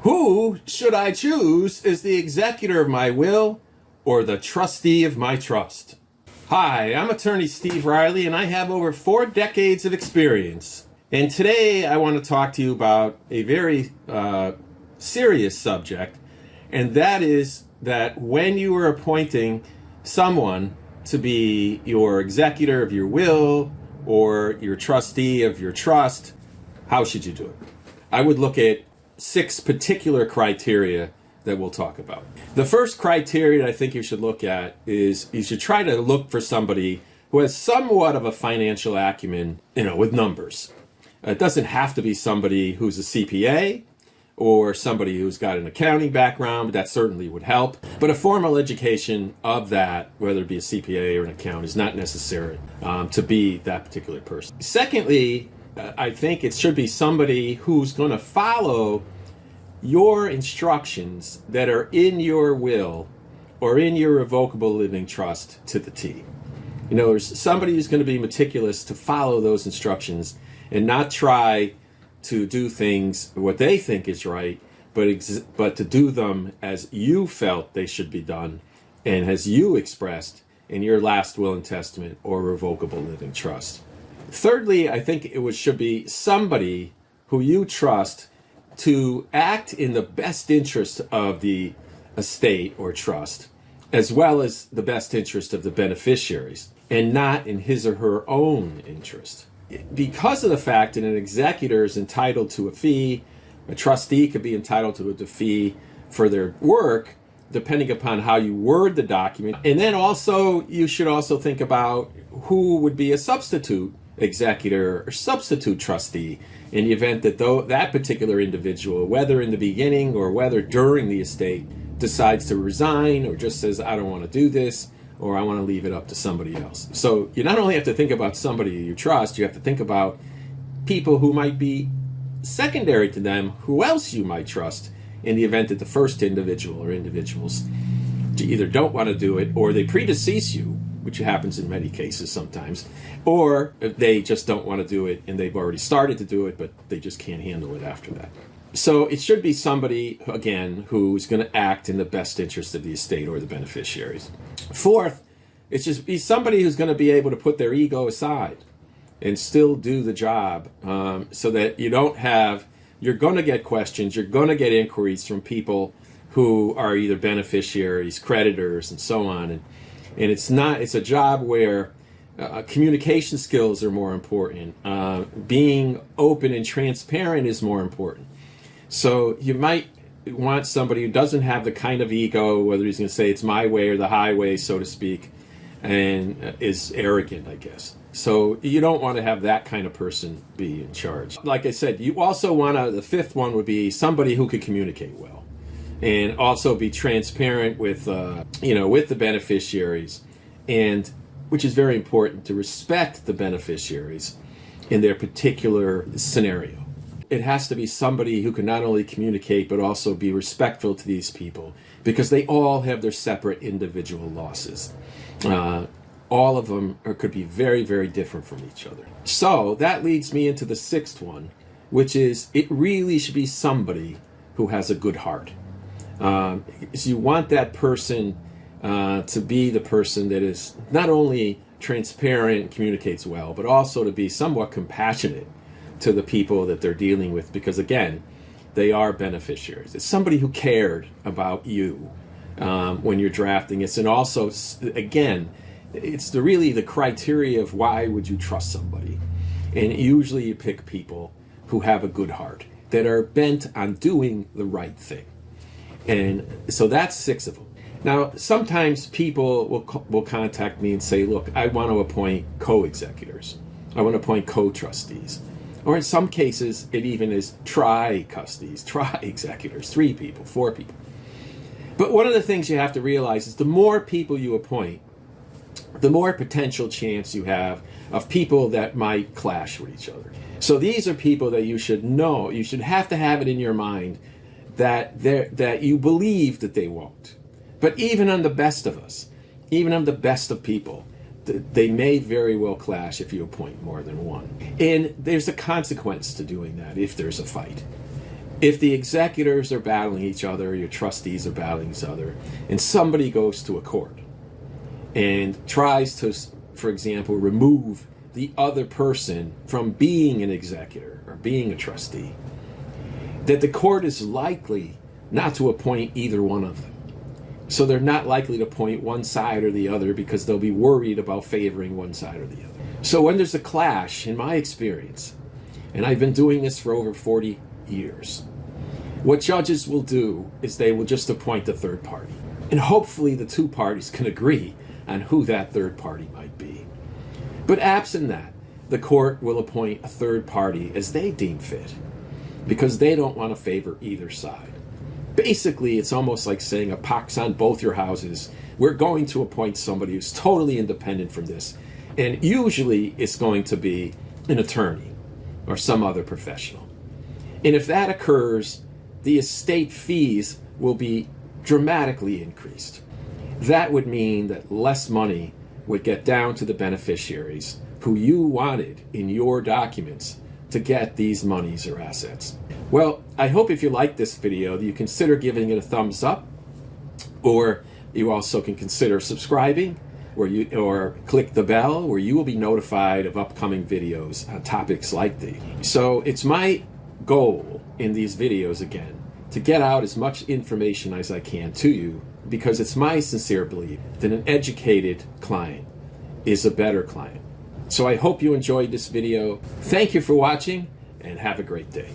Who should I choose as the executor of my will or the trustee of my trust? Hi, I'm attorney Steve Reilly, and I have over 4 decades of experience. And today I want to talk to you about a very serious subject, and that is that when you are appointing someone to be your executor of your will or your trustee of your trust, how should you do it? I would look at 6 particular criteria that we'll talk about. The first criteria I think you should look at is you should try to look for somebody who has somewhat of a financial acumen, with numbers. It doesn't have to be somebody who's a CPA or somebody who's got an accounting background, but that certainly would help. But a formal education of that, whether it be a CPA or an accountant, is not necessary to be that particular person. Secondly, I think it should be somebody who's going to follow your instructions that are in your will or in your revocable living trust to the T. There's somebody who's going to be meticulous to follow those instructions and not try to do things what they think is right, but to do them as you felt they should be done and as you expressed in your last will and testament or revocable living trust. Thirdly, I think should be somebody who you trust to act in the best interest of the estate or trust, as well as the best interest of the beneficiaries, and not in his or her own interest. Because of the fact that an executor is entitled to a fee, a trustee could be entitled to a fee for their work, depending upon how you word the document. And then also, you should also think about who would be a substitute executor or substitute trustee in the event that that particular individual, whether in the beginning or whether during the estate, decides to resign or just says, I don't want to do this, or I want to leave it up to somebody else. So you not only have to think about somebody you trust, you have to think about people who might be secondary to them, who else you might trust in the event that the first individual or individuals either don't want to do it or they predecease you, which happens in many cases sometimes, or they just don't want to do it and they've already started to do it, but they just can't handle it after that. So it should be somebody, again, who's going to act in the best interest of the estate or the beneficiaries. Fourth, it should be somebody who's going to be able to put their ego aside and still do the job, so that you're going to get questions, you're going to get inquiries from people who are either beneficiaries, creditors, and so on. And it's a job where communication skills are more important. Being open and transparent is more important. So you might want somebody who doesn't have the kind of ego, whether he's going to say it's my way or the highway, so to speak, and is arrogant, I guess. So you don't want to have that kind of person be in charge. Like I said, you also want the fifth one would be somebody who could communicate well and also be transparent with the beneficiaries, and which is very important, to respect the beneficiaries in their particular scenario. It has to be somebody who can not only communicate but also be respectful to these people, because they all have their separate individual losses. All of them could be very, very different from each other. So that leads me into the sixth one, which is it really should be somebody who has a good heart. So you want that person to be the person that is not only transparent and communicates well, but also to be somewhat compassionate to the people that they're dealing with, because again, they are beneficiaries. It's somebody who cared about you when you're drafting it. And also, again, it's really the criteria of why would you trust somebody. And usually you pick people who have a good heart, that are bent on doing the right thing. And so that's 6 of them. Now, sometimes people will contact me and say, look, I want to appoint co-executors. I want to appoint co-trustees. Or in some cases, it even is tri-trustees, tri-executors, 3 people, 4 people. But one of the things you have to realize is the more people you appoint, the more potential chance you have of people that might clash with each other. So these are people that you should know, you should have to have it in your mind that you believe that they won't. But even on the best of us, even on the best of people, they may very well clash if you appoint more than one. And there's a consequence to doing that if there's a fight. If the executors are battling each other, your trustees are battling each other, and somebody goes to a court and tries to, for example, remove the other person from being an executor or being a trustee, that the court is likely not to appoint either one of them. So they're not likely to appoint one side or the other because they'll be worried about favoring one side or the other. So when there's a clash, in my experience, and I've been doing this for over 40 years, what judges will do is they will just appoint a third party. And hopefully the two parties can agree on who that third party might be. But absent that, the court will appoint a third party as they deem fit, because they don't want to favor either side. Basically, it's almost like saying a pox on both your houses. We're going to appoint somebody who's totally independent from this. And usually it's going to be an attorney or some other professional. And if that occurs, the estate fees will be dramatically increased. That would mean that less money would get down to the beneficiaries who you wanted in your documents to get these monies or assets. Well, I hope if you like this video, you consider giving it a thumbs up, or you also can consider subscribing, or click the bell where you will be notified of upcoming videos on topics like these. So it's my goal in these videos, again, to get out as much information as I can to you, because it's my sincere belief that an educated client is a better client. So I hope you enjoyed this video. Thank you for watching, and have a great day.